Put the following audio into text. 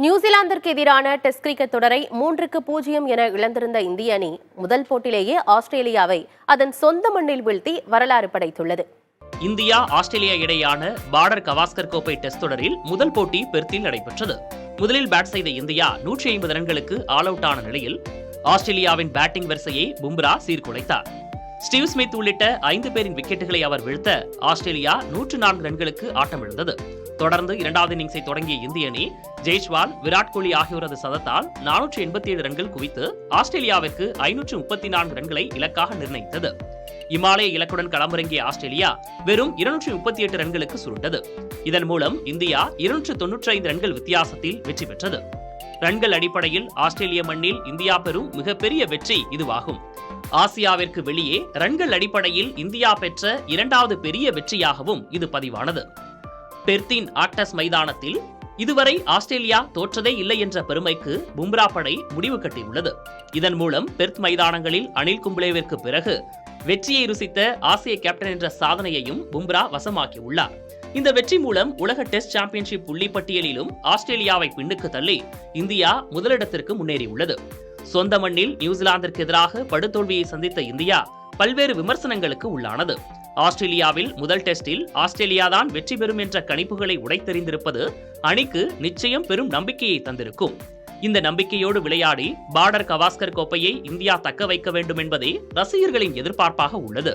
நியூசிலாந்திற்கு எதிரான test cricket தொடரை 3-0 என இழந்திருந்த இந்திய அணி முதல் போட்டியிலேயே ஆஸ்திரேலியாவை அதன் சொந்த மண்ணில் வீழ்த்தி வரலாறு படைத்துள்ளது. இந்தியா ஆஸ்திரேலியா இடையேயான பார்டர் கவாஸ்கர் கோப்பை டெஸ்ட் தொடரில் முதல் போட்டி பெர்த்தில் நடைபெற்றது. முதலில் பேட் செய்த இந்தியா 150 ரன்களுக்கு ஆல் அவுட் ஆன நிலையில் ஆஸ்திரேலியாவின் பேட்டிங் வரிசையை பும்ரா சீர்குலைத்தார். ஸ்டீவ் ஸ்மித் உள்ளிட்ட 5 பேரின் விக்கெட்டுகளை அவர் வீழ்த்த ஆஸ்திரேலியா 104 ரன்களுக்கு ஆட்டமிழந்தது. தொடர்ந்து இரண்டாவது இன்னிங்ஸை தொடங்கிய இந்திய அணி ஜெய்ஸ்வால், விராட் கோலி ஆகியோரது சதத்தால் 487 ரன்கள் குவித்து ஆஸ்திரேலியாவிற்கு 534 ரன்களை இலக்காக நிர்ணயித்தது. இமாலய இலக்குடன் களமிறங்கிய ஆஸ்திரேலியா வெறும் 238 ரன்களுக்கு சுருண்டது. இதன் மூலம் இந்தியா 295 ரன்கள் வித்தியாசத்தில் வெற்றி பெற்றது. ரன்கள் அடிப்படையில் ஆஸ்திரேலிய மண்ணில் இந்தியா பெறும் மிகப்பெரிய வெற்றி இதுவாகும். ஆசியாவிற்கு வெளியே ரன்கள் அடிப்படையில் இந்தியா பெற்ற இரண்டாவது பெரிய வெற்றியாகவும் இது பதிவானது. பெர்த்தின் ஆக்டஸ் மைதானத்தில் இதுவரை ஆஸ்திரேலியா தோற்றதே இல்லை என்ற பெருமைக்கு பும்ரா படை முடிவு கட்டியுள்ளது. இதன் மூலம் பெர்த் மைதானங்களில் அனில் கும்ப்ளேவிற்கு பிறகு வெற்றியை ருசித்த ஆசிய கேப்டன் என்ற சாதனையையும் பும்ரா வசமாக்கியுள்ளார். இந்த வெற்றி மூலம் உலக டெஸ்ட் சாம்பியன்ஷிப் புள்ளிப்பட்டியலிலும் ஆஸ்திரேலியாவை பின்னுக்கு தள்ளி இந்தியா முதலிடத்திற்கு முன்னேறியுள்ளது. சொந்த மண்ணில் நியூசிலாந்திற்கு எதிராக படுதோல்வியை சந்தித்த இந்தியா பல்வேறு விமர்சனங்களுக்கு உள்ளானது. ஆஸ்திரேலியாவில் முதல் டெஸ்டில் ஆஸ்திரேலியா தான் வெற்றி பெறும் என்ற கணிப்புகளை உடைத்தெறிந்திருப்பது அணிக்கு நிச்சயம் பெரும் நம்பிக்கையை தந்திருக்கும். இந்த நம்பிக்கையோடு விளையாடி பார்டர் கவாஸ்கர் கோப்பையை இந்தியா தக்க வைக்க வேண்டும் என்பதே ரசிகர்களின் எதிர்பார்ப்பாக உள்ளது.